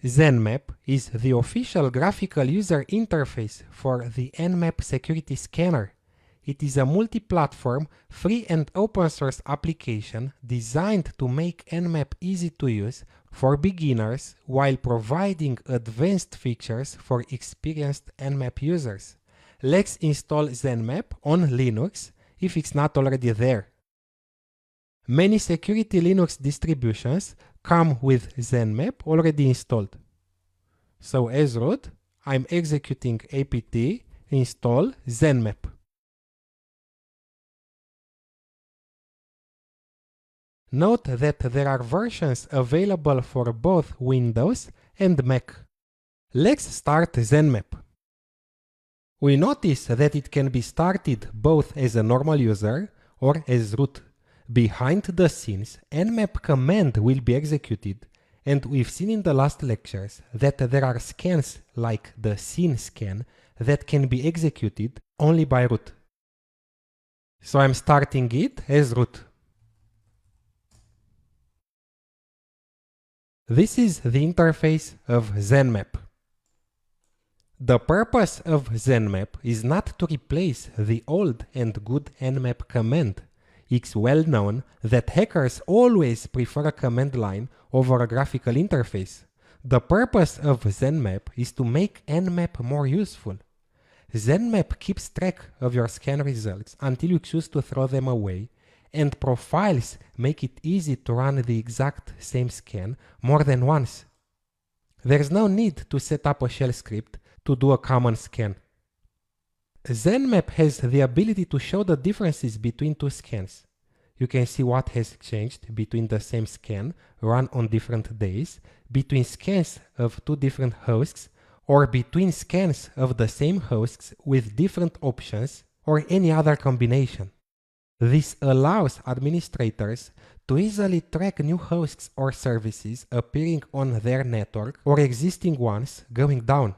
Zenmap is the official graphical user interface for the Nmap security scanner. It is a multi-platform, free and open source application designed to make Nmap easy to use for beginners while providing advanced features for experienced Nmap users. Let's install Zenmap on Linux if it's not already there. Many security Linux distributions come with Zenmap already installed. So as root, I'm executing apt install Zenmap. Note that there are versions available for both Windows and Mac. Let's start Zenmap. We notice that it can be started both as a normal user or as root. Behind the scenes, nmap command will be executed, and we've seen in the last lectures that there are scans like the scene scan that can be executed only by root. So I'm starting it as root. This is the interface of Zenmap. The purpose of Zenmap is not to replace the old and good nmap command. It's well known that hackers always prefer a command line over a graphical interface. The purpose of Zenmap is to make Nmap more useful. Zenmap keeps track of your scan results until you choose to throw them away, and profiles make it easy to run the exact same scan more than once. There's no need to set up a shell script to do a common scan. Zenmap has the ability to show the differences between two scans. You can see what has changed between the same scan run on different days, between scans of two different hosts, or between scans of the same hosts with different options, or any other combination. This allows administrators to easily track new hosts or services appearing on their network or existing ones going down.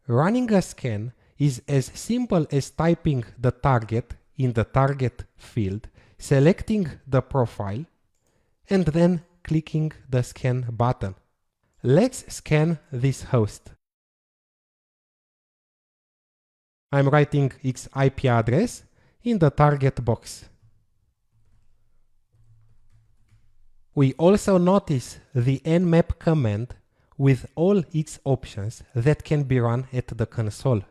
Running a scan is as simple as typing the target in the target field, selecting the profile, and then clicking the scan button. Let's scan this host. I'm writing its IP address in the target box. We also notice the nmap command with all its options that can be run at the console.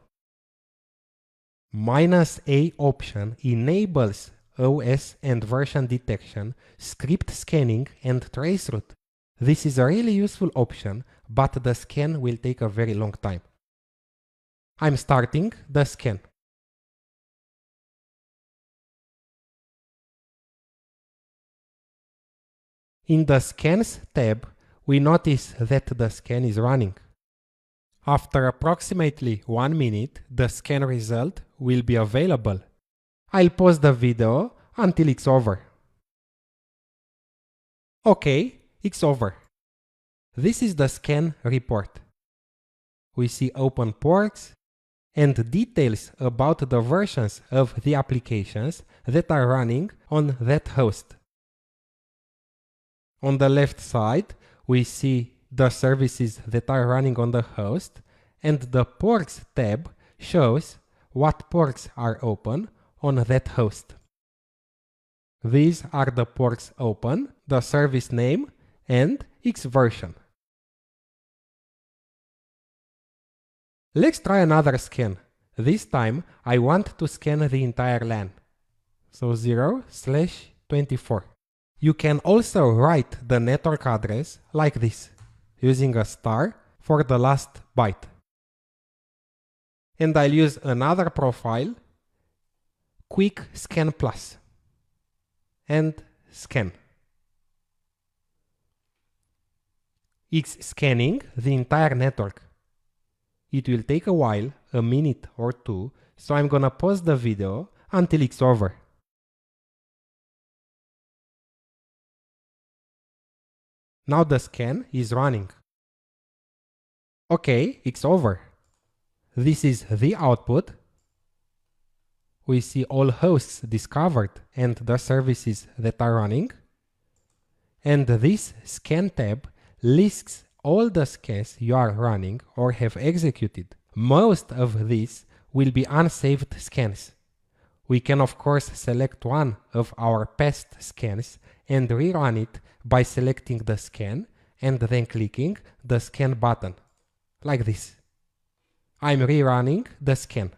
-A option enables OS and version detection, script scanning, and traceroute. This is a really useful option, but the scan will take a very long time. I'm starting the scan. In the Scans tab, we notice that the scan is running. After approximately 1 minute, the scan result will be available. I'll pause the video until it's over. Okay, it's over. This is the scan report. We see open ports and details about the versions of the applications that are running on that host. On the left side, we see the services that are running on the host, and the ports tab shows what ports are open on that host. These are the ports open, the service name, and its version. Let's try another scan. This time I want to scan the entire LAN. So 0/24. You can also write the network address like this, using a star for the last byte. And I'll use another profile, Quick Scan Plus, and scan. It's scanning the entire network. It will take a while, a minute or two, so I'm gonna pause the video until it's over. Now the scan is running. Okay, it's over. This is the output. We see all hosts discovered and the services that are running. And this scan tab lists all the scans you are running or have executed. Most of these will be unsaved scans. We can of course select one of our past scans and rerun it by selecting the scan and then clicking the scan button, like this. I'm rerunning the scan.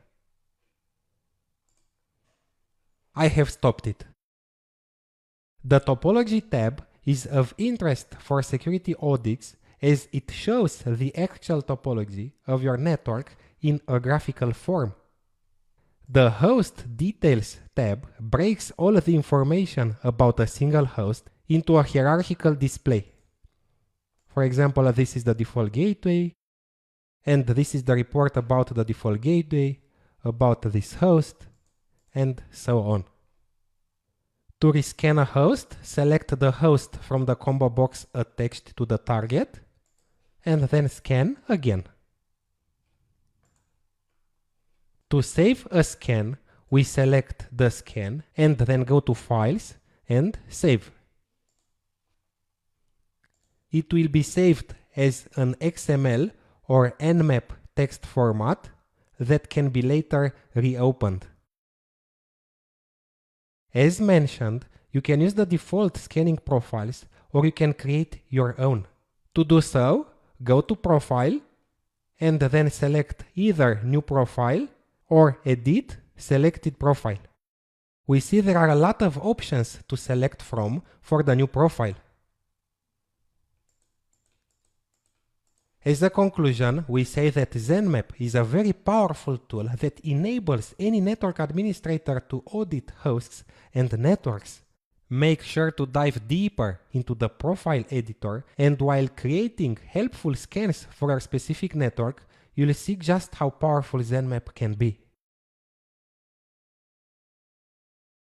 I have stopped it. The topology tab is of interest for security audits as it shows the actual topology of your network in a graphical form. The Host Details tab breaks all the information about a single host into a hierarchical display. For example, this is the default gateway, and this is the report about the default gateway, about this host, and so on. To rescan a host, select the host from the combo box attached to the target, and then scan again. To save a scan, we select the scan and then go to Files and Save. It will be saved as an XML or Nmap text format that can be later reopened. As mentioned, you can use the default scanning profiles or you can create your own. To do so, go to Profile and then select either New Profile or Edit Selected Profile. We see there are a lot of options to select from for the new profile. As a conclusion, we say that Zenmap is a very powerful tool that enables any network administrator to audit hosts and networks. Make sure to dive deeper into the profile editor, and while creating helpful scans for a specific network, you'll see just how powerful Zenmap can be.